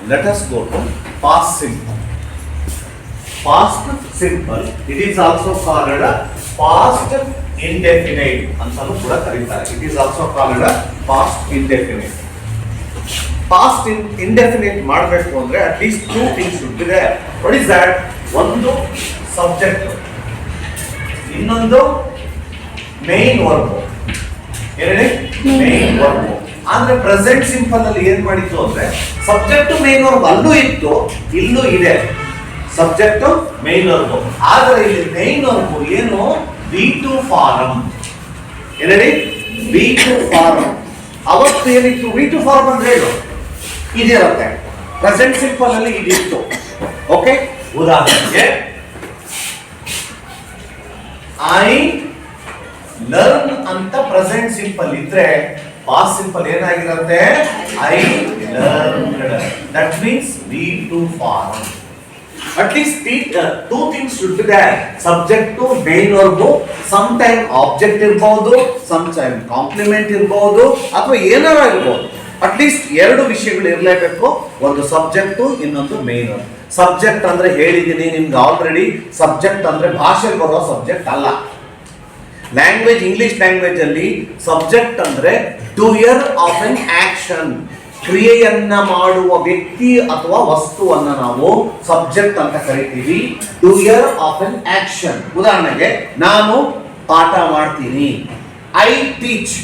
let us go to past simple. Past simple, it is also called a past indefinite ಅಂತಾನೂ ಕೂಡ ಕರೀತಾರೆ. It is also called a past indefinite. Past indefinite ಮಾಡಬೇಕು ಅಂದ್ರೆ at least two things should be there. What is that? ಒಂದು subject, ಇನ್ನೊಂದು main verb. ಏನೇ main verb. ಅಂದ್ರೆ present simple ಅಲ್ಲಿ ಏನ್ ಮಾಡಿತ್ತು ಅಂದ್ರೆ ಸಬ್ಜೆಕ್ಟ್ ಮೇನ್ ವರ್ಬ್ ಅಲ್ಲೂ ಇತ್ತು, ಇಲ್ಲೂ ಇದೆ ಸಬ್ಜೆಕ್ಟ್ ಮೇನ್ ವರ್ಬ್. ಆದ್ರೆ ಇಲ್ಲಿ ಮೇನ್ ವರ್ಬ್ ಏನು V2 ಫಾರಂ. ಏನೇಳಿ V2 form. ಅವತ್ತು ಏನಿತ್ತು V2 ಫಾರಂ ಅಂದ್ರೆ ಏನು ಇದಿರುತ್ತೆ, ಪ್ರೆಸೆಂಟ್ ಸಿಂಪಲ್ ಅಲ್ಲಿ ಇದಿತ್ತು. ಓಕೆ, ಉದಾಹರಣೆಗೆ ಐ ಲರ್ನ್ ಅಂತ ಪ್ರೆಸೆಂಟ್ ಸಿಂಪಲ್ ಇದ್ರೆ ಪಾಸ್ಟ್ ಸಿಂಪಲ್ ಏನಾಗಿರುತ್ತೆ I learned. That means V2 form. At least two things should be there. Subject to main verb, sometime object ಇರಬಹುದು, sometime complement ಇರಬಹುದು, ಅಥವಾ ಏನಾರ ಇರಬಹುದು. ಅಟ್ ಲೀಸ್ಟ್ ಎರಡು ವಿಷಯಗಳು ಇರಲೇಬೇಕು, ಒಂದು ಸಬ್ಜೆಕ್ಟ್ ಇನ್ನೊಂದು ಮೇನ್ ವರ್ಬ್. ಸಬ್ಜೆಕ್ಟ್ ಅಂದ್ರೆ ಹೇಳಿದೀನಿ ನಿಮ್ಗೆ ಆಲ್ರೆಡಿ, ಸಬ್ಜೆಕ್ಟ್ ಅಂದ್ರೆ ಭಾಷೆಗೆ ಬರೋ ಸಬ್ಜೆಕ್ಟ್ ಅಲ್ಲ. ಲ್ಯಾಂಗ್ವೇಜ್, ಇಂಗ್ಲಿಷ್ ಲ್ಯಾಂಗ್ವೇಜ್ ಅಲ್ಲಿ ಸಬ್ಜೆಕ್ಟ್ ಅಂದ್ರೆ ಡೂಯರ್ ಆಫ್ ಎನ್ ಆಕ್ಷನ್, ಕ್ರಿಯೆಯನ್ನ ಮಾಡುವ ವ್ಯಕ್ತಿ ಅಥವಾ ವಸ್ತುವನ್ನ ನಾವು ಸಬ್ಜೆಕ್ಟ್ ಅಂತ ಕರಿತೀವಿ. Doer of an action. ಉದಾಹರಣೆಗೆ ನಾನು ಪಾಠ ಮಾಡ್ತೀನಿ, I teach,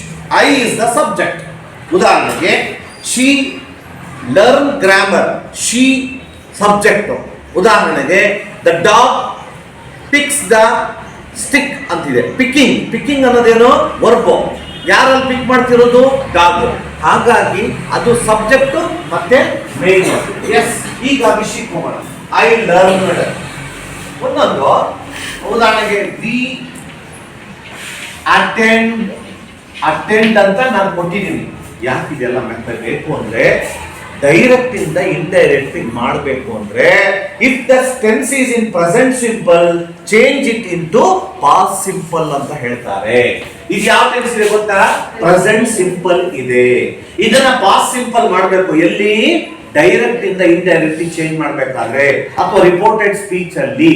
I is the subject. ಉದಾಹರಣೆಗೆ she learn grammar, she subject. ಉದಾಹರಣೆಗೆ the dog picks the stick ಅಂತಿದೆ. ಪಿಕ್ಕಿಂಗ್, ಪಿಕ್ಕಿಂಗ್ ಅನ್ನೋದೇನು ವರ್ಬ್. ಯಾರಲ್ಲಿ ಪಿಕ್ ಮಾಡ್ತಿರೋದು ಡಾಗ್. ಹಾಗಾಗಿ ಅದು ಸಬ್ಜೆಕ್ಟ್ ಮತ್ತೆ ಮೇನ್. ಎಸ್, ಈಗ ವಿಷಯಕ್ಕೆ ಹೋಗೋಣ. I learned. ಒಂದೊಂದು ಉದಾಹರಣೆಗೆ ವಿ ಅಟೆಂಡ್, ಅಟೆಂಡ್ ಅಂತ ನಾನು ಕೊಟ್ಟಿದ್ದೀನಿ. ಯಾಕೆ ಇದೆಲ್ಲ ಮೆಥಡ್ ಬೇಕು ಅಂದ್ರೆ ಡೈರೆಕ್ಟ್ ಇಂದ ಇಂಡೈರೆಕ್ಟ್ ಮಾಡಬೇಕು ಅಂದ್ರೆ if the tense is in present simple change it into past simple ಅಂತ ಹೇಳ್ತಾರೆ. ಇದು ಯಾವ ಟೆನ್ಸ್ ಇದೆ ಗೊತ್ತಾ? ಪ್ರೆಸೆಂಟ್ ಸಿಂಪಲ್ ಇದೆ. ಇದನ್ನ ಪಾಸ್ಟ್ ಸಿಂಪಲ್ ಮಾಡಬೇಕು ಎಲ್ಲಿ? ಡೈರೆಕ್ಟ್ ಇಂದ ಇಂಡೈರೆಕ್ಟ್ ಚೇಂಜ್ ಮಾಡಬೇಕಾದ್ರೆ ಅಥವಾ ರಿಪೋರ್ಟೆಡ್ ಸ್ಪೀಚ್ ಅಲ್ಲಿ.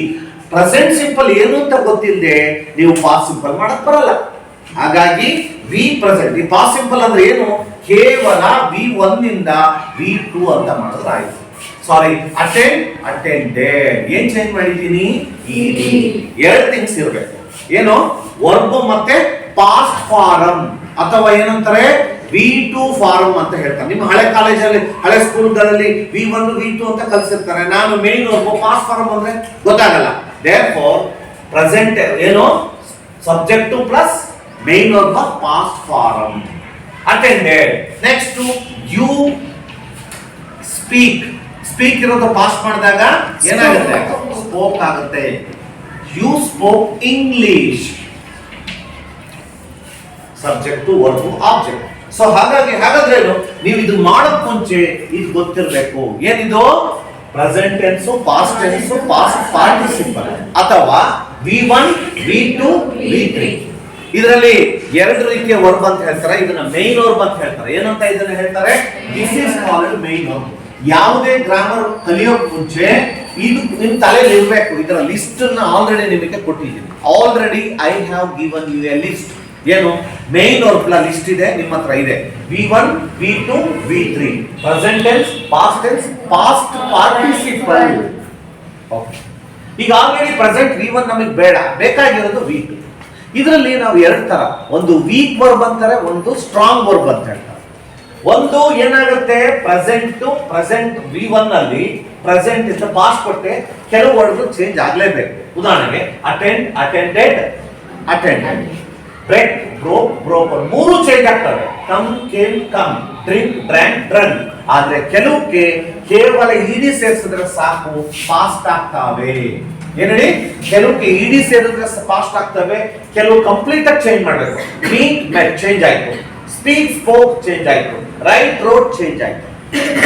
ಪ್ರೆಸೆಂಟ್ ಸಿಂಪಲ್ ಏನು ಅಂತ ಗೊತ್ತಿಲ್ಲದೆ ನೀವು ಪಾಸ್ಟ್ ಸಿಂಪಲ್ ಮಾಡಕ್ ಬರಲ್ಲ. ಹಾಗಾಗಿ ವಿ ಪ್ರೆಸೆಂಟ್, ಈ ಪಾಸ್ಟ್ ಸಿಂಪಲ್ ಅಂದ್ರೆ ಏನು? ಕೇವಲ V1 ಇಂದ V2 ಅಂತ ಮಾಡಿದ್ರೆ ಆಯ್ತು. ಸಾರಿ, ಅಟೆಂಡ್, ಅಟೆಂಡೆಡ್. ಏನ್ ಚೇಂಜ್ ಮಾಡಿದ್ದೀನಿ? ಎರಡು ಥಿಂಗ್ಸ್ ಇರಬೇಕು. ಏನು? ವರ್ಬ್ ಮತ್ತೆ ಪಾಸ್ಟ್ ಫಾರಂ, ಅಥವಾ ಏನಂತಾರೆ V2 ಫಾರಂ ಅಂತ ಹೇಳ್ತಾರೆ. ನಿಮ್ಮ ಹಳೆ ಕಾಲೇಜಲ್ಲಿ, ಹಳೆ ಸ್ಕೂಲ್ಗಳಲ್ಲಿ V1 V2 ಅಂತ ಕಲಿಸಿರ್ತಾರೆ. ನಾನು ಮೇನ್ ವರ್ಬ್, ಪಾಸ್ಟ್ ಫಾರಂ ಅಂದ್ರೆ ಗೊತ್ತಾಗಲ್ಲ. ದೇರ್ಫೋರ್ ಪ್ರೆಸೆಂಟ್ ಏನು? Subject plus main verb past form. Attended. Next you speak, speak ಇರೋದು ಪಾಸ್ಟ್ ಮಾಡಿದಾಗ ಏನಾಗುತ್ತೆ? ಸ್ಪೋಕ್ ಆಗುತ್ತೆ. You spoke English. Subject verb object. So ಹಾಗಾಗಿ ಹಾಗಾದ್ರೆ ನೀವು ಇದು ಮಾಡೋಕ್ ಮುಂಚೆ ಇದು ಗೊತ್ತಿರಬೇಕು. ಏನಿದು? Present tense, past tense, past participle, ಅಥವಾ V1 V2 V3. ಇದರಲ್ಲಿ ಎರಡು ರೀತಿಯ ವರ್ಬ್ ಅಂತ ಹೇಳ್ತಾರೆ. ಇದನ್ನ ಮೇನ್ ವರ್ಬ್ ಅಂತ ಹೇಳ್ತಾರೆ. ಏನಂತ ಇದನ್ನ ಹೇಳ್ತಾರೆ? This is called main verb. ಯಾವುದೇ ಗ್ರಾಮರ್ ಕಲಿಯೋಕ್ ಮುಂಚೆ ಇದು ನಿಮ್ ತಲೆಯಲ್ಲಿ ಇರಬೇಕು. ಇದರ ಲಿಸ್ಟ್ ಅನ್ನ ಆಲ್ರೆಡಿ ನಿಮಗೆ ಕೊಟ್ಟಿದ್ದೀನಿ. Already I have given you a list. ಏನು? ಮೇನ್ ವರ್ಬ್ ಲಿಸ್ಟ್ ಇದೆ, ನಿಮ್ಮ ಹತ್ರ ಇದೆ. V1 V2 V3, present tense, past tense, past participle. ಈಗ ಆಲ್ರೆಡಿ ಪ್ರೆಸೆಂಟ್ V1 ನಮಗೆ ಬೇಡ, ಬೇಕಾಗಿರೋದು V2. ಇದರಲ್ಲಿ ನಾವು ಎರಡು ತರ, ಒಂದು ವೀಕ್ ವರ್ಬ್ ಅಂತಾರೆ, ಒಂದು ಸ್ಟ್ರಾಂಗ್ ವರ್ಬ್ ಅಂತ ಹೇಳ್ತಾರೆ. ಒಂದು ಏನಾಗುತ್ತೆ? ಪ್ರೆಸೆಂಟ್ V1 ಅಲ್ಲಿ ಪ್ರೆಸೆಂಟ್ ಇಂದ ಪಾಸ್ಟ್ ಕೊಟ್ಟೆ ಕೆಲವು ವರ್ಡ್ ಚೇಂಜ್ ಆಗ್ಲೇಬೇಕು. ಉದಾಹರಣೆಗೆ attend, attended, attended. Break, broke, broken. ಮೂರು ಚೇಂಜ್ ಆಗ್ತವೆ. Come, came, come. Drink, drank, drunk. ಆದ್ರೆ ಕೆಲವಕ್ಕೆ ಕೇವಲ ಇಡಿ ಸೇರಿಸಿದ್ರೆ ಸಾಕು ಪಾಸ್ಟ್ ಆಗ್ತಾವೆ. ಏನೇಳಿ? ಕೆಲವಕ್ಕೆ ಇಡಿ ಸೇರಿದ್ರೆ ಪಾಸ್ಟ್ ಆಗ್ತವೆ, ಕೆಲವು ಕಂಪ್ಲೀಟ್ ಆಗಿ ಚೇಂಜ್ ಮಾಡಬೇಕು. ಮೀಟ್, ಮೆಟ್ ಚೇಂಜ್ ಆಯ್ತು. ಸ್ಪೀಕ್, ಸ್ಪೋಕ್ ಚೇಂಜ್ ಆಯ್ತು. ರೈಟ್, ರೋಡ್ ಚೇಂಜ್ ಆಯ್ತು.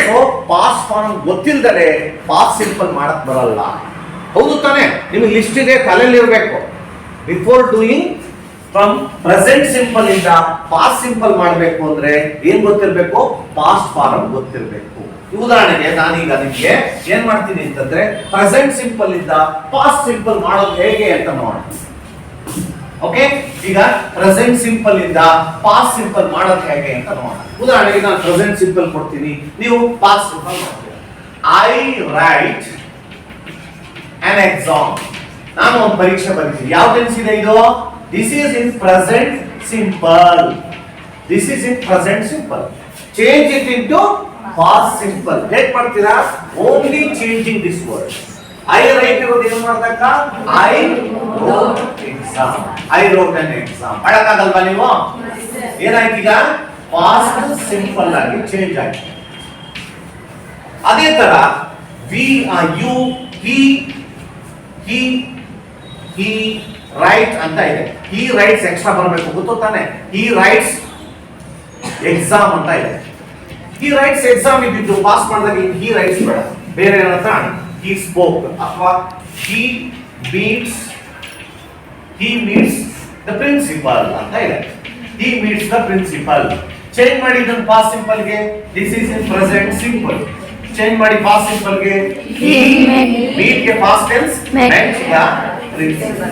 ಸೊ ಪಾಸ್ಟ್ ಫಾರ್ಮ್ ಗೊತ್ತಿಲ್ಲದೆ ಪಾಸ್ಟ್ ಸಿಂಪಲ್ ಮಾಡಕ್ ಬರಲ್ಲ. ಹೌದು ತಾನೆ? ನಿಮಗೆ ಲಿಸ್ಟ್ ಇದೆ, ತಲೆಯಲ್ಲಿ ಇರಬೇಕು. Before doing from present simple ಇಂದ ಪಾಸ್ಟ್ ಸಿಂಪಲ್ ಮಾಡಬೇಕು ಅಂದ್ರೆ ಏನ್ ಗೊತ್ತಿರಬೇಕು? ಪಾಸ್ಟ್ ಫಾರಂ ಗೊತ್ತಿರಬೇಕು. ಉದಾಹರಣೆಗೆ ನಾನೀಗ ನಿಮ್ಗೆ ಏನ್ ಮಾಡ್ತೀನಿ ಅಂತಂದ್ರೆ ಪ್ರೆಸೆಂಟ್ ಸಿಂಪಲ್ ಇಂದ ಪಾಸ್ಟ್ ಸಿಂಪಲ್ ಮಾಡೋದು ಹೇಗೆ ಅಂತ ನೋಡೋಣ. ಓಕೆ, ಈಗ ಪ್ರೆಸೆಂಟ್ ಸಿಂಪಲ್ ಇಂದ ಪಾಸ್ಟ್ ಸಿಂಪಲ್ ಮಾಡೋದು ಹೇಗೆ ಅಂತ ನೋಡೋಣ. ಉದಾಹರಣೆಗೆ ನಾನು ಪ್ರೆಸೆಂಟ್ ಸಿಂಪಲ್ ಕೊಡ್ತೀನಿ, ನೀವು ಪಾಸ್ಟ್ ಸಿಂಪಲ್ ಮಾಡ್ತೀರಾ. I right an exam. ನಾನು ಒಂದು ಪರೀಕ್ಷೆ ಬರೀತೀನಿ. ಯಾವ ಟೆನ್ಸ್ ಇದೆ ಇದು? This is in present simple. This is in present simple. Change it into past simple. ಹೇಗೆ ಮಾಡ್ತೀರಾ? Only changing this word. I write ಇರೋದು ಏನು ಮಾಡ್ತಕ್ಕ? I wrote exam. I wrote an exam. ಮಾಡಕ್ಕಾಗಲ್ವಾ ನೀವು? ಏನಾಯ್ತು ಈಗ? ಪಾಸ್ಟ್ ಸಿಂಪಲ್ ಆಗಿ ಚೇಂಜ್ ಆಯ್ತು. ಅದೇ ತರ ವಿ ಯು he write ಅಂತ ಇದೆ. he writes ಎಕ್ಸ್ಟ್ರಾ ಬರಬೇಕು, ಗೊತ್ತು ತಾನೆ? he writes exam ಅಂತ ಇದೆ. he writes exam ಇದ್ದು ಪಾಸ್ ಮಾಡಿದಾಗ he writes ಬೇಡ, ಬೇರೆ ಏನಂತ he spoke ಅಥವಾ he meets the principal ಅಂತ ಇದೆ. he meets the principal. Change ಮಾಡಿ ಇದನ್ನು ಪಾಸ್ಟ್ ಸಿಂಪಲ್ ಗೆ. this is in present simple. Change ಮಾಡಿ ಪಾಸ್ಟ್ ಸಿಂಪಲ್ ಗೆ. he meet ಗೆ past tense met the principal.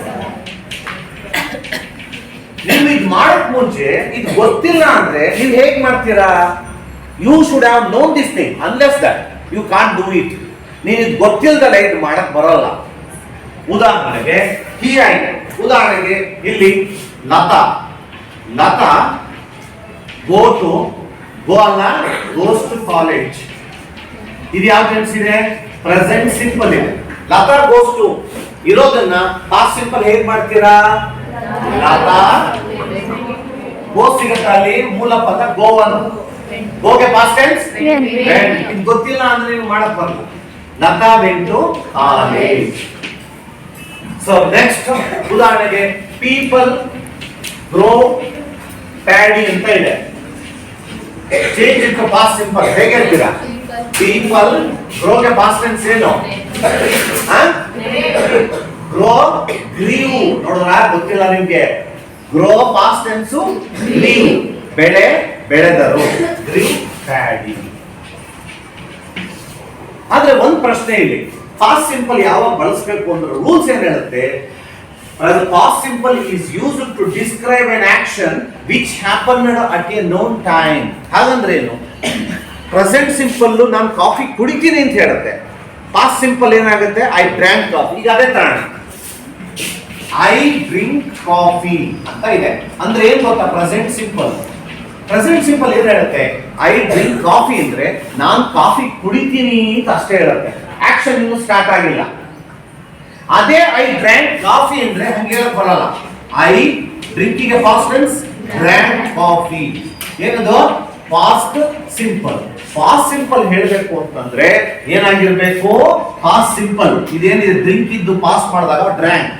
ನೀವು ಇದು ಮಾಡಕ್ ಮುಂಚೆ ಇದು ಗೊತ್ತಿಲ್ಲ ಅಂದ್ರೆ ನೀವು ಹೇಗೆ ಮಾಡ್ತೀರಾ? You should have known this thing. Unless that you can't do it. ನೀವು ಇದು ಗೊತ್ತಿಲ್ಲದಲ್ಲ ಇದು ಮಾಡಕ್ ಬರಲ್ಲ. ಉದಾಹರಣೆಗೆ ಆಯ್ತು. ಉದಾಹರಣೆಗೆ ಇಲ್ಲಿ ಲತಾ ಗೋಸ್ ಟು ಕಾಲೇಜ್. ಇದು ಯಾವ ಟೆನ್ಸ್ ಇದೆ? ಪ್ರೆಸೆಂಟ್ ಸಿಂಪಲ್ ಇದೆ. ಲತಾ ಗೋಸ್ ಟು ಇರೋದನ್ನ ಪಾಸ್ಟ್ ಸಿಂಪಲ್ ಹೇಗ್ ಮಾಡ್ತೀರಾ? ಲತಾ ಗೋ ಸಿಗತ್ತ, ಅಲ್ಲಿ ಮೂಲ ಪದ ಗೋವನ್. ಗೋಗೆ ಪಾಸ್ಟ್ ಟೆನ್ಸ್ ವೆಂಟ್. ಇದು ಗೊತ್ತಿಲ್ಲ ಅಂದ್ರೆ ನೀವು ಮಾಡಕ್ ಬರಲ್ಲ. Lata went to college. So next ಉದಾಹರಣೆಗೆ ಪೀಪಲ್ ಗ್ರೋ ಪ್ಯಾಡಿ ಅಂತ ಇದೆ. Change it to past simple ಹೇಗೆ ಹೇಳ್ತೀರಾ? ಪೀಪಲ್ ಗ್ರೋಗೆ ಪಾಸ್ಟ್ ಟೆನ್ಸ್ ಏನು? Grow grew. ನೋಡ್ರಾ, ಗೊತ್ತಿಲ್ಲ ನಿಮ್ಗೆ? ಗ್ರೋ ಪಾಸ್ಟ್ ಟೆನ್ಸ್ ಗ್ರೀವ್, ಬೆಳೆದರು. Grew paddy. ಆದ್ರೆ ಒಂದ್ ಪ್ರಶ್ನೆ ಇಲ್ಲಿ, ಪಾಸ್ಟ್ ಸಿಂಪಲ್ ಯಾವಾಗ ಬಳಸಬೇಕು ಅಂದ್ರೆ ರೂಲ್ಸ್ ಏನ್ ಹೇಳುತ್ತೆ? Past simple is used to describe an action which happened at a known time. ಹಾಗಂದ್ರೆ ಏನು? ಪ್ರೆಸೆಂಟ್ ಸಿಂಪಲ್ ನಾನು ಕಾಫಿ ಕುಡಿತೀನಿ ಅಂತ ಹೇಳುತ್ತೆ. ಪಾಸ್ಟ್ ಸಿಂಪಲ್ ಏನಾಗುತ್ತೆ? I drank coffee. ಈಗ ಅದೇ ತರ ಐ ಡ್ರಿಂಕ್ ಕಾಫಿ ಅಂತ ಇದೆ. ಅಂದ್ರೆ ಏನ್ ಗೊತ್ತಾ? ಪ್ರೆಸೆಂಟ್ ಸಿಂಪಲ್ ಏನ್ ಹೇಳುತ್ತೆ? ಐ ಡ್ರಿಂಕ್ ಕಾಫಿ ಅಂದ್ರೆ ನಾನು ಕಾಫಿ ಕುಡಿತೀನಿ ಅಂತ ಅಷ್ಟೇ ಹೇಳುತ್ತೆ. ಆಕ್ಷನ್ ಇನ್ನು ಸ್ಟಾರ್ಟ್ ಆಗಿಲ್ಲ. ಅದೇ ಐ ಡ್ರಾಂಕ್ ಕಾಫಿ ಅಂದ್ರೆ ಹಂಗೆ ಹೇಳಕ್ ಬರಲ್ಲ. I drinking past tense drank coffee. ಏನದು? Past simple. ಪಾಸ್ಟ್ ಸಿಂಪಲ್ ಹೇಳಬೇಕು ಅಂತಂದ್ರೆ ಏನಾಗಿರ್ಬೇಕು? Past simple. ಇದೇನಿದೆ ಡ್ರಿಂಕ್ ಇದ್ದು ಪಾಸ್ ಮಾಡಿದಾಗ ಡ್ರಾಂಕ್,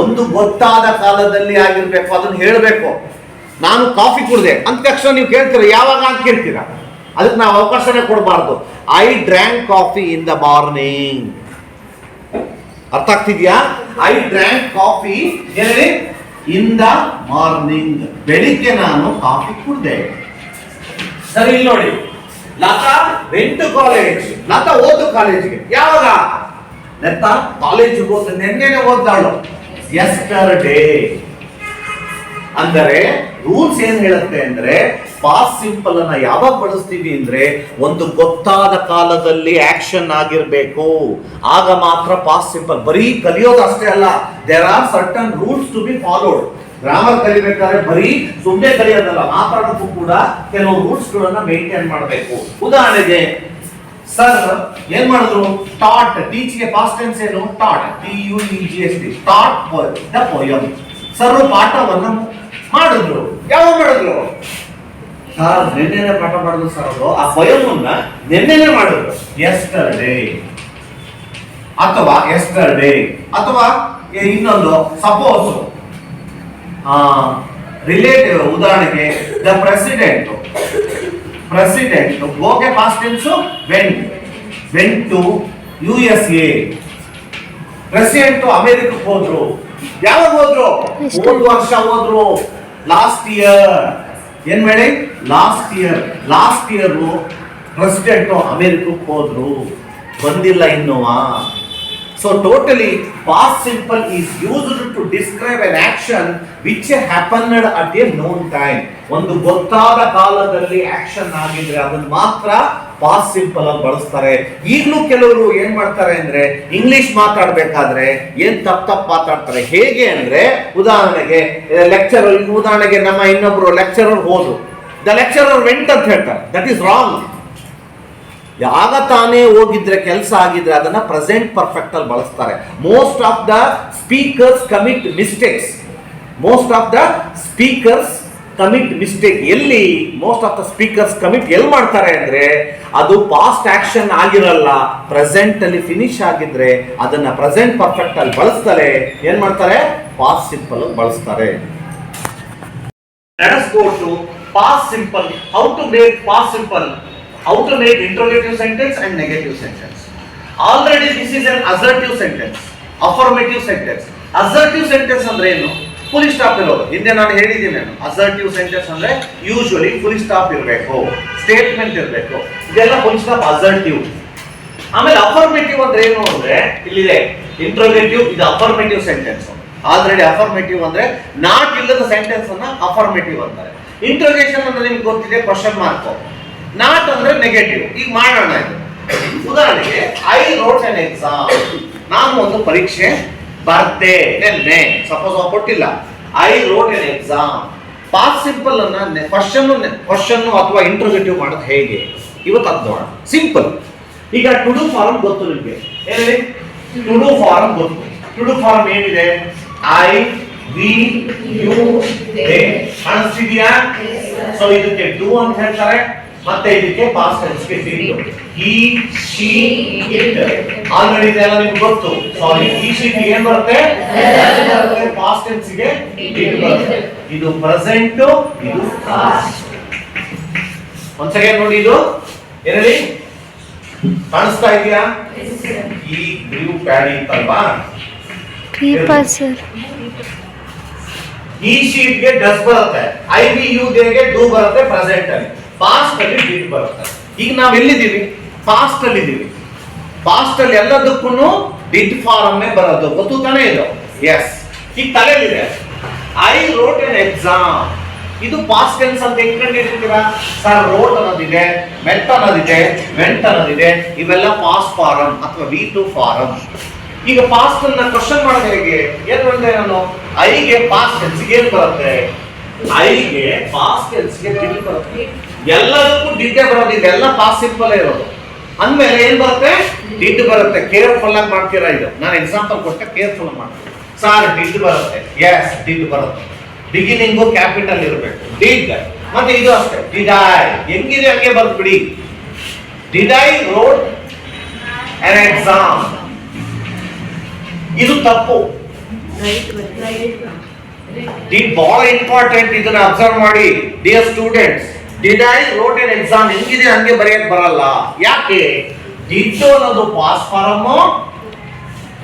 ಒಂದು ಗೊತ್ತಾದ ಕಾಲದಲ್ಲಿ ಆಗಿರ್ಬೇಕು. ಅದನ್ನ ಹೇಳಬೇಕು. ನಾನು ಕಾಫಿ ಕುಡಿದೆ ಅಂತ ತಕ್ಷಣ ನೀವು ಕೇಳ್ತೀರಾ, ಯಾವಾಗ ಅಂತ ಕೇಳ್ತೀರಾ. ಅದಕ್ಕೆ ನಾವು ಅವಕಾಶನೇ ಕೊಡಬಾರ್ದು. I drank coffee in the morning. ಅರ್ಥ ಆಗ್ತಿದ್ಯಾ? I drank coffee in the morning. ಬೆಳಿಗ್ಗೆ ನಾನು ಕಾಫಿ ಕುಡಿದೆ. ಸರಿ, ಇಲ್ಲಿ ನೋಡಿ, Lata went to college. Lata ಓದು ಕಾಲೇಜಿಗೆ. ಯಾವಾಗ? ಲತಾ ಕಾಲೇಜಿಗೆ ಹೋದ ನೆನ್ನೆನೆ ಓದ್ದಾಳು. ಯೆಸ್ಟರ್ಡೇ. ಅಂದರೆ ರೂಲ್ಸ್ ಏನ್ ಹೇಳುತ್ತೆ ಅಂದ್ರೆ ಪಾಸ್ಟ್ ಸಿಂಪಲ್ ಅನ್ನ ಯಾವಾಗ ಬಳಸ್ತೀವಿ ಅಂದ್ರೆ ಒಂದು ಗೊತ್ತಾದ ಕಾಲದಲ್ಲಿ ಆಕ್ಷನ್ ಆಗಿರ್ಬೇಕು, ಆಗ ಮಾತ್ರ ಪಾಸ್ಟ್ ಸಿಂಪಲ್. ಬರೀ ಕಲಿಯೋದು ಅಷ್ಟೇ ಅಲ್ಲ, there are certain rules to be followed. Grammar ಕಲಿಬೇಕಾದ್ರೆ ಬರೀ ಸುಮ್ಮನೆ ಕಲಿಯೋದಲ್ಲ, ಮಾತಾಡೋಕ್ಕೂ ಕೂಡ ಕೆಲವು ರೂಲ್ಸ್ ಗಳನ್ನ ಮೇಂಟೈನ್ ಮಾಡಬೇಕು. ಉದಾಹರಣೆಗೆ ಸರ್ ಏನ್ ಮಾಡಿದ್ರು? ಟಾಟ್. ಟೀಚ್ ಗೆ ಪಾಸ್ಟ್ ಟೆನ್ಸ್ ಏನು? Taught. TUEGST. Taught the poem. Sir ಪಾಠವನ್ನು ಮಾಡಿದ್ರು. ಯಾವಾಗ ಮಾಡಿದ್ರು? ಸರ್ ನಿನ್ನೆನೆ ಪಾಠ ಮಾಡಿದ್ರು ಸರ್. ಅವರು ಆ ಪೋಯಮನ್ನ ನಿನ್ನೆನೆ ಮಾಡಿದ್ರು. ಯೆಸ್ಟರ್ಡೇ. ಅಥವಾ ಇನ್ನೊಂದು ಸಪೋಸ್ ರಿಲೇಟಿವ್. ಉದಾಹರಣೆಗೆ ದ ಪ್ರೆಸಿಡೆಂಟ್ ಗೋಗೆ past tense went to USA. President ಅಮೆರಿಕಕ್ಕೆ ಹೋದ್ರು. ಯಾವಾಗ ಹೋದ್ರು? ಹೋದ ವರ್ಷ ಹೋದ್ರು. Last year. ಏನ್ ಹೇಳಿ? ಲಾಸ್ಟ್ ಇಯರ್ ಪ್ರೆಸಿಡೆಂಟ್ ಅಮೆರಿಕಕ್ಕೆ ಹೋದ್ರು, ಬಂದಿಲ್ಲ ಇನ್ನುವ. So totally past simple is used to describe an action which happened at a known time. ಒಂದು ಗೊತ್ತಾದ ಕಾಲದಲ್ಲಿ ಆಕ್ಷನ್ ಆಗಿದ್ರೆ ಅದನ್ನ ಮಾತ್ರ ಪಾಸ್ಟ್ ಸಿಂಪಲ್ ಆಗಿ ಬಳಸ್ತಾರೆ. ಈಗಲೂ ಕೆಲವರು ಏನ್ ಮಾಡ್ತಾರೆ ಅಂದ್ರೆ ಇಂಗ್ಲಿಷ್ ಮಾತಾಡ್ಬೇಕಾದ್ರೆ ಏನ್ ತಪ್ಪು ಮಾತಾಡ್ತಾರೆ. ಹೇಗೆ ಅಂದ್ರೆ ಉದಾಹರಣೆಗೆ ಉದಾಹರಣೆಗೆ ನಮ್ಮ ಇನ್ನೊಬ್ರು ಲೆಕ್ಚರರ್ ಹೋದ್ರು, ದ ಲೆಕ್ಚರರ್ ವೆಂಟ್ ಅಂತ ಹೇಳ್ತಾರೆ. That is wrong. ಯಾಗ ತಾನೇ ಹೋಗಿದ್ರೆ ಕೆಲಸ ಆಗಿದ್ರೆ ಅದನ್ನ ಪ್ರೆಸೆಂಟ್ ಪರ್ಫೆಕ್ಟ್ ಅಲ್ಲಿ ಬಳಸ್ತಾರೆ. Most of the speakers commit mistakes. ಎಲ್ಲಿ most of the speakers commit ಎಲ್ಲಿ ಮಾಡ್ತಾರೆ ಅಂದ್ರೆ ಅದು ಪಾಸ್ಟ್ ಆಕ್ಷನ್ ಆಗಿರಲ್ಲ, ಪ್ರೆಸೆಂಟ್ ಅಲ್ಲಿ ಫಿನಿಶ್ ಆಗಿದ್ರೆ ಅದನ್ನ ಪ್ರೆಸೆಂಟ್ ಪರ್ಫೆಕ್ಟ್ ಅಲ್ಲಿ ಬಳಸ್ತಾರೆ. ಏನ್ ಮಾಡ್ತಾರೆ? ಪಾಸ್ಟ್ ಸಿಂಪಲ್ ಬಳಸ್ತಾರೆ. Let us go to past simple. How to make past simple? How to make interrogative sentence and negative sentence. Already this is an assertive sentence, affirmative sentence. Assertive sentence ಅಂದ್ರೆ ಏನು? Full stop ಇರೋದು. ಹಿಂದೆ ನಾನು ಹೇಳಿದ್ದೀನಿ, assertive sentence ಅಂದ್ರೆ usually full stop ಇರಬೇಕು, statement ಇರಬೇಕು. ಇದೆಲ್ಲ ಫುಲ್ ಸ್ಟಾಪ್ ಅಸರ್ಟಿವ್. ಆಮೇಲೆ ಅಫರ್ಮೇಟಿವ್ ಅಂದ್ರೆ ಏನು ಅಂದ್ರೆ ಇಲ್ಲಿದೆ ಇಂಟ್ರೋಗೇಟಿವ್, ಇದು ಅಫರ್ಮೇಟಿವ್ ಸೆಂಟೆನ್ಸ್. ಆಲ್ರೆಡಿ ಅಫರ್ಮೇಟಿವ್ ಅಂದ್ರೆ ನಾಟ್ ಇಲ್ಲದ ಸೆಂಟೆನ್ಸ್ ಅನ್ನ ಅಫರ್ಮೇಟಿವ್ ಅಂತಾರೆ. ಇಂಟ್ರೋಗೇಷನ್ ಅಂದ್ರೆ ನಿಮ್ಗೆ ಗೊತ್ತಿದೆ, ಕ್ವಶನ್ ಮಾರ್ಕ್. ನಾಟ್ ಅಂದ್ರೆ ನೆಗೆಟಿವ್. ಈಗ ಮಾಡೋಣ ಇದು. ಉದಾಹರಣೆಗೆ ಐ ರೋಟ್ ಎನ್ ಎಕ್ಸಾಮ್. ನಾನು ಒಂದು ಪರೀಕ್ಷೆ ಬರ್ದೆ ನೆನ್ನೆ, ಸಪೋಸ್ ಕೊಟ್ಟಿಲ್ಲ. I wrote N exam. Past simple ಅನ್ನ ಕ್ವಶನ್ ಅಥವಾ ಇಂಟ್ರೋಗೇಟಿವ್ ಮಾಡೋದು ಹೇಗೆ ಇವತ್ತು ಅದು ನೋಡೋಣ. ಸಿಂಪಲ್. ಈಗ ಟು ಡು ಫಾರ್ಮ್ ಗೊತ್ತು ನಿಮಗೆ. ಏನಿದೆ? ಟು ಡು ಫಾರ್ಮ್ ಗೊತ್ತು. ಟು ಡು ಫಾರ್ಮ್ ಏನಿದೆ? I we you they. ಕಾಣಿಸ್ತಿದ್ಯಾ? ಸೊ ಇದಕ್ಕೆ ಡೂ ಅಂತ ಹೇಳ್ತಾರೆ, ಮತ್ತೆ ಇದಕ್ಕೆ ಪಾಸ್ಟ್ ಟೆನ್ಸ್ ಗೆ did. He she it already ಇದೆಲ್ಲ ನಿಮಗೆ ಗೊತ್ತು. ಸಾರಿ, ಹಿ ಶಿ ಗೆ ಏನು ಬರುತ್ತೆ? ಪಾಸ್ಟ್ ಟೆನ್ಸ್ ಗೆ ಡಿಡ್ ಬರುತ್ತೆ. ಇದು ಪ್ರೆಸೆಂಟ್, ಇದು ಪಾಸ್ಟ್. ಒಂದ್ ಸೆಕೆಂಡ್ ನೋಡಿ, ಇದು ಏನಲ್ಲಿ ಕಾಣಿಸ್ತಾ ಇದೆಯಾ? ಈ ಬ್ಲೂ ಪ್ಯಾಡ್ ಇತ್ತಲ್ವಾ? ಈ ಶೀಟ್ ಗೆ ಡಸ್ ಬರುತ್ತೆ, ಐ ವಿ ಯು ದೇ ಗೆ ಡೂ ಬರುತ್ತೆ ಪ್ರೆಸೆಂಟ್ ಅಲ್ಲಿ. ಪಾಸ್ಟ್ ಅಲ್ಲಿ ಡಿಡ್ ಬರುತ್ತೆ. ಈಗ ನಾವ್ ಎಲ್ಲಿದ್ದೀವಿ? ಪಾಸ್ಟ್ ಅಲ್ಲಿ ಇದ್ದೀವಿ. ಪಾಸ್ಟ್ ಅಲ್ಲಿ ಎಲ್ಲದಕ್ಕೂ ಡಿಡ್ ಫಾರ್ಮ್ ಬರೋದು ಗೊತ್ತು ತಾನೇ ಇದು? ಎಸ್. ಈಗ ತಲೆಯಲ್ಲಿದೆ ಐ ರೋಟ್ ಎನ್ ಎಕ್ಸಾಮ್. ಇದು ಪಾಸ್ಟ್ ಟೆನ್ಸ್ ಅಂತ ಹೆಂಗ್ ಕಂಡಿರ್ತೀರಾ ಸರ್? ರೋಟ್ ಅನ್ನೋದಿದೆ, ಮೆಟ್ ಅನ್ನೋದಿದೆ, ವೆಂಟ್ ಅನ್ನೋದಿದೆ. ಇವೆಲ್ಲ ಪಾಸ್ಟ್ ಫಾರಂ ಅಥವಾ ವಿ ಟು ಫಾರಂ. ಈಗ ಪಾಸ್ಟ್ ಅನ್ನ ಕ್ವಶನ್ ಮಾಡೋದು ಹೇಗೆ? ಏನ್ ಬಂದೆ ನಾನು? ಐಗೆ ಪಾಸ್ಟ್ ಟೆನ್ಸ್ ಏನ್ ಬರುತ್ತೆ? ಐಗೆ ಪಾಸ್ಟ್ ಟೆನ್ಸ್ ಗೆ ಡಿಡ್ ಬರುತ್ತೆ. ಎಲ್ಲದಕ್ಕೂ ಡಿಡ್ ಬರೋದು. ಇದೆಲ್ಲ ಪಾಸ್ಟ್ ಸಿಂಪಲ್ ಇರೋದು. ಅಂದ್ಮೇಲೆ ಏನ್ ಬರುತ್ತೆ? ಡಿಡ್ ಬರುತ್ತೆ. ಕೇರ್ಫುಲ್ ಆಗಿ ಮಾಡ್ತೀರಾ ಇದು. ನಾನು ಎಕ್ಸಾಂಪಲ್ ಕೊಟ್ಟೆ, ಕೇರ್ಫುಲ್ ಆಗಿ ಮಾಡ್ತೀನಿ. ಸರ್ ಡಿಡ್ ಬರುತ್ತೆ. ಎಸ್, ಡಿಡ್ ಬರುತ್ತೆ. ಬಿಗಿನಿಂಗು ಕ್ಯಾಪಿಟಲ್ ಇರಬೇಕು, ಡಿಡ್. ಮತ್ತೆ ಇದು ಅಷ್ಟೇ, ಡಿಡ್ ಐ. ಹೆಂಗಿದೆ ಹಂಗೆ ಬರ್ದ್ಬಿಡಿ. Did I wrote an exam. ಇದು ತಪ್ಪು. ಡಿಡ್ ಬಹಳ ಇಂಪಾರ್ಟೆಂಟ್. ಇದನ್ನ ಅಬ್ಸರ್ವ್ ಮಾಡಿ dear students. Did I wrote N exam ಹೆಂಗಿದೆ ಹಂಗೆ ಬರೆಯಕ್ ಬರಲ್ಲ. ಯಾಕೆ? ಡಿಡ್ ಅನ್ನೋದು ಪಾಸ್ಟ್ ಫಾರಮ್,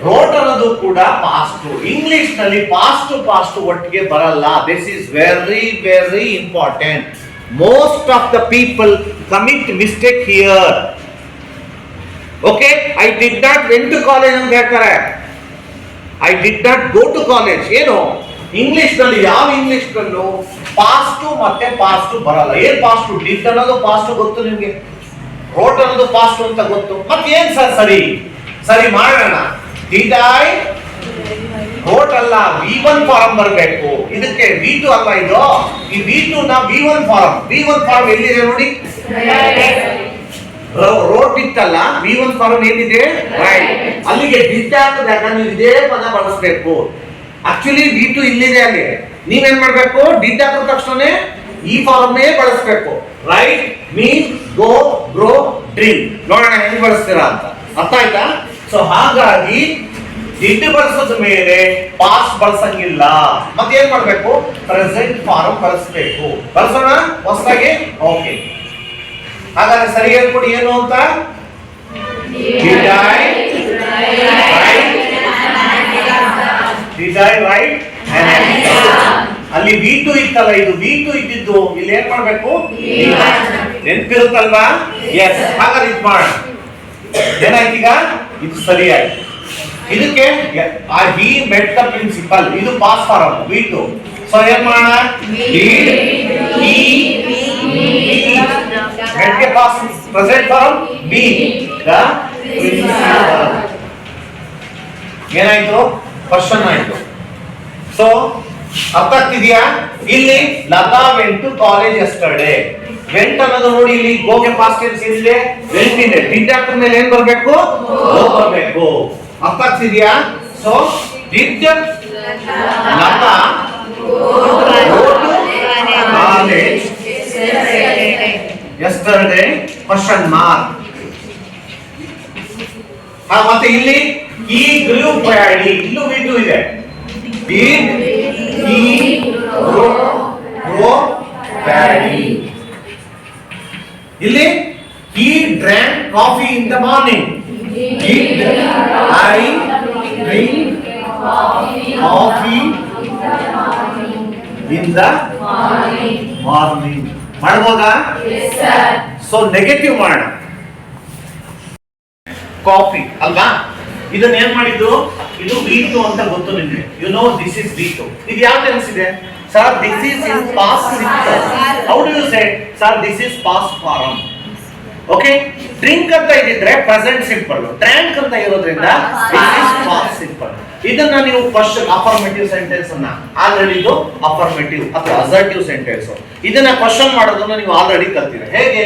ರೋಟ್ ಅನ್ನೋದು ಕೂಡ ಪಾಸ್ಟ್. ಇಂಗ್ಲಿಷ್ ನಲ್ಲಿ ಪಾಸ್ಟ್ ಒಟ್ಟಿಗೆ ಬರಲ್ಲ. This is very very important. Most of the people commit mistake here. Okay, I did not went to college ಅಂತ ಹೇಳ್ತಾರೆ. I did not go to college. ಏನು? English ನಲ್ಲಿ ಯಾವ ಇಂಗ್ಲಿಷ್ ನಲ್ಲೂ ಪಾಸ್ಟ್ ಮತ್ತೆ ಪಾಸ್ಟ್ ಬರಲ್ಲ. ಏನ್ ಪಾಸ್ಟ್? ಡಿಡ್ ಅನ್ನೋದು ಪಾಸ್ಟ್ ಗೊತ್ತು ನಿಮ್ಗೆ, ರೋಟ್ ಅನ್ನೋದು ಪಾಸ್ಟ್ ಅಂತ ಗೊತ್ತು. ಮತ್ತೆ ಏನ್ ಸರ್ ಸರಿ ಸರಿ ಮಾಡೋಣ. ಡಿಡ್ ಐ ರೋಟ್ ಅಲ್ಲ, V1 ಫಾರಂ ಬರಬೇಕು. ಇದಕ್ಕೆ V2 ಅಲ್ಲ ಇದು. ಈ V2 ನ V1 ಫಾರಂ. V1 ಫಾರಂ ಎಲ್ಲಿದೆ ನೋಡಿ? ರೋಟ್ ಇತ್ತಲ್ಲ, V1 ಫಾರಂ ಏನಿದೆ? ರೈಟ್. ಅಲ್ಲಿಗೆ ಡಿಡ್ ಹಾಕಿದಾಗ ನೀವು ಇದೇ ಪದ ಬಳಸಬೇಕು. ಆಕ್ಚುಲಿ V2 ಇಲ್ಲಿದೆ. ಅಲ್ಲಿ ನೀವೇನ್ ಮಾಡ್ಬೇಕು? ಡಿಡ್ ಹಾಕಿದ ತಕ್ಷಣ ಈ ಫಾರ್ಮೇ ಬಳಸಬೇಕು. ರೈಟ್, ಮೀನ್, ಗೋ, ಗ್ರೋ, ಡ್ರಿಂಕ್. ನೋಡೋಣ ಹೆಂಗ್ ಬಳಸ್ತೀರಾ ಅಂತ. ಅರ್ಥ ಆಯ್ತಾ? ಸೊ ಹಾಗಾಗಿ ಡಿಡ್ ಬಳಸೋದ ಮೇಲೆ ಪಾಸ್ಟ್ ಬಳಸಂಗಿಲ್ಲ. ಮತ್ತೆ ಏನ್ ಮಾಡ್ಬೇಕು? ಪ್ರೆಸೆಂಟ್ ಫಾರ್ಮ್ ಬಳಸಬೇಕು. ಬಳಸೋಣ ಹೊಸದಾಗಿ. ಓಕೆ, ಹಾಗಾದ್ರೆ ಸರಿ ಹೇಳ್ಕೊಡಿ ಏನು ಅಂತ. Did I write an exam? ಅಲ್ಲಿ V2 ಇತ್ತಲ್ಲ, ಇದು V2 ಇದ್ದಿದ್ದು ಇಲ್ಲಿ ಏನ್ ಮಾಡ್ಬೇಕು, ನೆನಪಿರುತ್ತಲ್ವಾ? ಎಸ್. ಹಾಗಾದ್ರೆ ಇದು ಮಾಡೋಣ. ಏನಾಯ್ತು ಈಗ? ಇದು ಸರಿಯಾಗಿ. ಇದಕ್ಕೆ ಹಿ ಮೆಟ್ ದ ಪ್ರಿನ್ಸಿಪಲ್, ಇದು ಪಾಸ್ ಫಾರಂ V2. ಸೊ ಏನ್ ಮಾಡೋಣ, ಮೆಟ್ ಗೆ past present form be the principal. ಏನಾಯ್ತು? ಕ್ವಶನ್ ಆಯ್ತು. ಸೊ ಅರ್ಥ ಆಗ್ತಿದ್ಯಾ? ಇಲ್ಲಿ Latha went to college yesterday. Went ಅನ್ನೋದು ನೋಡಿ, ಇಲ್ಲಿ ಗೋಗೆ ಪಾಸ್ಟ್ ಟೆನ್ಸ್ ಇದೆ, ವೆಂಟ್ ಇದೆ. ಡಿಡ್ ಹಾಕಿದ ಮೇಲೆ ಏನ್ ಬರಬೇಕು? ಗೋ ಬರಬೇಕು. ಅರ್ಥ ಆಗ್ತಿದ್ಯಾ? So did Latha go to college yesterday question mark. ಮತ್ತೆ ಇಲ್ಲಿ ಈ ಗ್ರೂ ಪ್ಯಾಡಿ, ಇಲ್ಲೂ V2 ಇದೆ. Did he grow paddy? ಇಲ್ಲಿ he drank coffee in the morning. Did I drink coffee in the morning? ಮಾಡ್ಬೋದಾ? ಸೊ ನೆಗೆಟಿವ್ ಮಾಡೋಣ. ಕಾಫಿ ಅಲ್ವಾ? ಇದನ್ನ ಏನ್ ಮಾಡಿದ್ದು? ಇದು V2 ಅಂತ ಗೊತ್ತು ನಿಮಗೆ. You know this is V2. ಇದು ಯಾವ ಟೆನ್ಸ್ ಇದೆ? Sir this is in past simple. How do you say? Sir this is past form. Okay. Drink ಅಂತ ಇದ್ರೆ ಪ್ರೆಸೆಂಟ್ ಸಿಂಪಲ್, ಡ್ರ್ಯಾಂಕ್ ಅಂತ ಇರೋದ್ರಿಂದ ದಿಸ್ ಇಸ್ ಪಾಸ್ಟ್ ಸಿಂಪಲ್. ಇದನ್ನ ನೀವು ಕ್ವಶನ್ ಅಫರ್ಮೇಟಿವ್ ಸೆಂಟೆನ್ಸ್ ಅನ್ನ ಆಲ್ರೆಡಿ, ಇದು ಅಫರ್ಮೇಟಿವ್ ಅಥವಾ ಅಸರ್ಟಿವ್ ಸೆಂಟೆನ್ಸ್. ಇದನ್ನ ಕ್ವಶನ್ ಮಾಡೋದನ್ನ ನೀವು ಆಲ್ರೆಡಿ ಕಲ್ತಿರ. ಹೇಗೆ?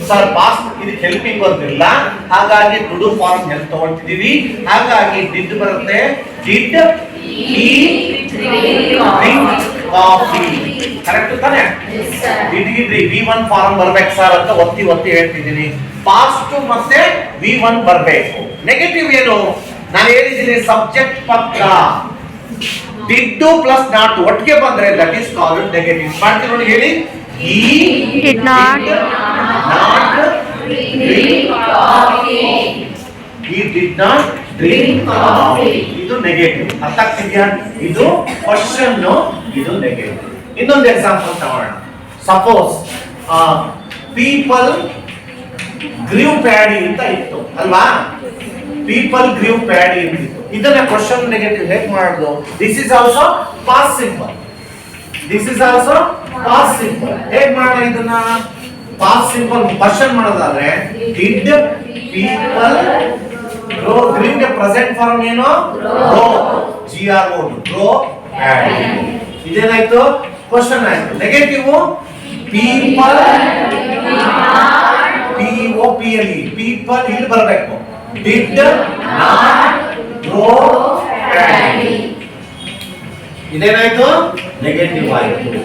ಸರ್ ಪಾಸ್ಟ್ ಇದಕ್ಕೆ ಹೆಲ್ಪಿಂಗ್ ಬರ್ತಿಲ್ಲ, ಹಾಗಾಗಿ ಟು ಡು ಫಾರ್ಮ್ ಹೆಲ್ಪ್ ತಗೊಳ್ತಿದೀವಿ. ಹಾಗಾಗಿ ಡಿಡ್ ಬರುತ್ತೆ. Did he drink coffee. Correct ತಾನೆ? Did he drink V1 form ಬರ್ಬೇಕು ಸರ್ ಅಂತ ಒತ್ತಿ ಒತ್ತಿ ಹೇಳ್ತಿದ್ದೀನಿ. ಪಾಸ್ಟ್ ಮತ್ತೆ V1 ಬರ್ಬೇಕು. ನೆಗೆಟಿವ್ ಏನು? ನಾನು ಹೇಳಿದ್ದೀನಿ ಸಬ್ಜೆಕ್ಟ್ ಪಕ್ಕ ಡಿಡ್ ಪ್ಲಸ್ ನಾಟ್ ಒಟ್ಟಿಗೆ ಬಂದ್ರೆ ದಟ್ ಇಸ್ ಕಾಲ್ಡ್ ನೆಗೆಟಿವ್. ಮಾಡ್ತೀನಿ ನೋಡಿ, ಹೇಳಿ. He did not drink coffee. He did not drink coffee. ಇದು ನೆಗೆಟಿವ್. ಅರ್ಥ ಆಗ್ತಿದ್ಯಾ? ಇದು ಕ್ವಶನ್, ಇದು ನೆಗೆಟಿವ್. ಇನ್ನೊಂದು ಎಕ್ಸಾಂಪಲ್ ತಗೋಣ. ಸಪೋಸ್ ಪೀಪಲ್ ಗ್ರೀವ್ ಪ್ಯಾಡಿ ಅಂತ ಇತ್ತು ಅಲ್ವಾ? ಪೀಪಲ್ ಗ್ರೀವ್ ಪ್ಯಾಡಿ ಅಂತ ಇತ್ತು. ಇದನ್ನ ಕ್ವಶನ್ ನೆಗೆಟಿವ್ ಹೇಗೆ ಮಾಡೋದು? This is also past simple. This is also past simple. ಹೇಗೆ ಮಾಡೋಣ ಇದನ್ನ? ಪಾಸ್ಟ್ ಸಿಂಪಲ್ ಕ್ವಶನ್ ಮಾಡೋದಾದ್ರೆ ಡಿಡ್ ಪೀಪಲ್ ಗ್ರೋ, ಗ್ರೀವ್ ಗೆ ಪ್ರೆಸೆಂಟ್ ಫಾರ್ಮ್ ಏನು? Grow, GRO, grow paddy. ಇದೇನಾಯ್ತು? ಕ್ವಶನ್ ಆಯ್ತು. ನೆಗೆಟಿವ್ ಪೀಪಲ್ POPLE, ಪೀಪಲ್ ಇಲ್ಲಿ ಬರಬೇಕು. Did not grow paddy. ಇದೇನಾಯ್ತು? ನೆಗೆಟಿವ್ ಆಯ್ತು.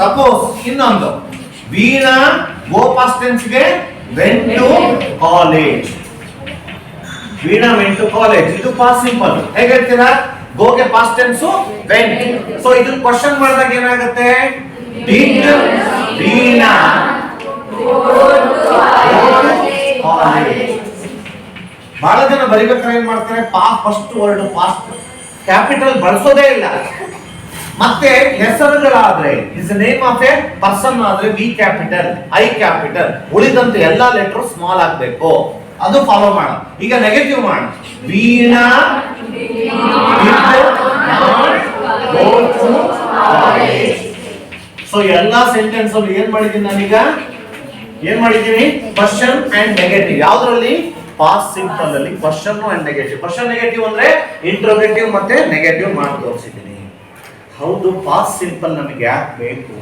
ಸಪೋಸ್ ಇನ್ನೊಂದು, ವೀಣಾ ಗೋ ಪಾಸ್ಟ್ ಟೆನ್ಸ್ ಗೆ went to college. Veena went to college, ಇದು ಪಾಸ್ಟ್ ಸಿಂಪಲ್. ಹೇಗೆ ಹೇಳ್ತೀರಾ? ಗೋ ಗೆ ಪಾಸ್ಟ್ ಟೆನ್ಸ್ ವೆಂಟ್. ಸೊ ಇದನ್ನ ಕ್ವಶನ್ ಮಾಡಿದಾಗ ಏನಾಗುತ್ತೆ? Did Veena go to college. ಬಹಳ ಜನ ಬರಿಬೇಕಾದ್ರೆ ಏನ್ ಮಾಡ್ತಾರೆ? ಫಸ್ಟ್ ವರ್ಡ್ ಪಾಸ್ಟ್ ಕ್ಯಾಪಿಟಲ್ ಬಳಸೋದೇ ಇಲ್ಲ. ಮತ್ತೆ ಹೆಸರುಗಳಾದ್ರೆ is name of a person ಆದ್ರೆ ವಿ ಕ್ಯಾಪಿಟಲ್, ಐ ಕ್ಯಾಪಿಟಲ್, ಉಳಿದಂತೆ ಎಲ್ಲಾ ಲೆಟರ್ ಸ್ಮಾಲ್ ಆಗ್ಬೇಕು. ಅದು ಫಾಲೋ ಮಾಡ. ಈಗ ನೆಗೆಟಿವ್ ಮಾಡ. ವೀಣಾ ಸೊ ಎಲ್ಲಾ ಸೆಂಟೆನ್ಸ್ ಅಲ್ಲಿ ಏನ್ ಮಾಡಿದ್ದೀನಿ ನಾನೀಗ? ಏನ್ ಮಾಡಿದ್ದೀನಿ? Question and negative. ಯಾವ್ದ್ರಲ್ಲಿ? ಪಾಸ್ಟ್ ಸಿಂಪಲ್ ಅಲ್ಲಿ question and negative. Question negative ಅಂದ್ರೆ ಇಂಟ್ರೋಗೇಟಿವ್ ಮತ್ತೆ ನೆಗೆಟಿವ್ ಮಾಡಿ ತೋರಿಸಿದ್ದೀನಿ. ಹೌದು, ಪಾಸ್ಟ್ ಸಿಂಪಲ್ ನಮಗೆ ಯಾಕೆ ಬೇಕು?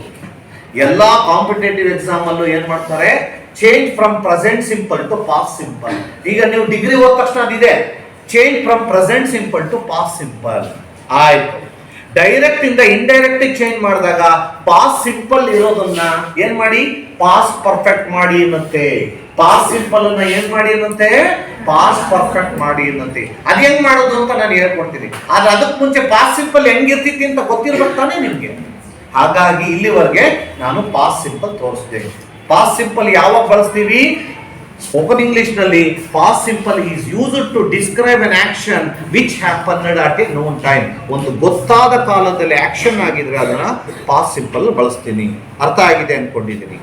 ಎಲ್ಲಾ ಕಾಂಪಿಟೇಟಿವ್ ಎಕ್ಸಾಮ್ ಅಲ್ಲೂ ಏನ್ ಮಾಡ್ತಾರೆ? Change from present simple to past simple. ಈಗ ನೀವು ಡಿಗ್ರಿ ಹೋದ ತಕ್ಷಣ ಅದಿದೆ, change from present simple to past simple. ಆಯ್ತು. ಡೈರೆಕ್ಟ್ ಇಂದ ಇಂಡೈರೆಕ್ಟ್ ಚೇಂಜ್ ಮಾಡಿದಾಗ ಪಾಸ್ಟ್ ಸಿಂಪಲ್ ಇರೋದನ್ನ ಏನ್ ಮಾಡಿ? ಪಾಸ್ಟ್ ಪರ್ಫೆಕ್ಟ್ ಮಾಡಿ ಅನ್ನತ್ತೆ. ಪಾಸ್ಟ್ ಸಿಂಪಲ್ ಅನ್ನ ಏನ್ ಮಾಡಿ ಅನ್ನತ್ತೆ? ಪಾಸ್ಟ್ ಪರ್ಫೆಕ್ಟ್ ಮಾಡಿ ಅನ್ನತ್ತೆ. ಅದ್ ಹೆಂಗ್ ಮಾಡೋದು ಅಂತ ನಾನು ಹೇಳ್ಕೊಡ್ತೀನಿ. ಆದ್ರೆ ಅದಕ್ಕೆ ಮುಂಚೆ ಪಾಸ್ಟ್ ಸಿಂಪಲ್ ಹೆಂಗಿರ್ತಿತ್ತು ಅಂತ ಗೊತ್ತಿರ್ಬೇಕು ತಾನೇ ನಿಮ್ಗೆ. ಹಾಗಾಗಿ ಇಲ್ಲಿವರೆಗೆ ನಾನು ಪಾಸ್ಟ್ ಸಿಂಪಲ್ ತೋರಿಸ್ತೀನಿ. ಪಾಸ್ಟ್ ಸಿಂಪಲ್ ಯಾವಾಗ ಬಳಸ್ತೀವಿ? ಸ್ಪೋಕನ್ ಇಂಗ್ಲಿಷ್ ನಲ್ಲಿ past simple is used to describe an action which happened at a known time. ಒಂದು ಗೊತ್ತಾದ ಕಾಲದಲ್ಲಿ ಆಕ್ಷನ್ ಆಗಿದ್ರೆ ಅದನ್ನ ಪಾಸ್ಟ್ ಸಿಂಪಲ್ ಬಳಸ್ತೀನಿ. ಅರ್ಥ ಆಗಿದೆ ಅನ್ಕೊಂಡಿದ್ದೀನಿ.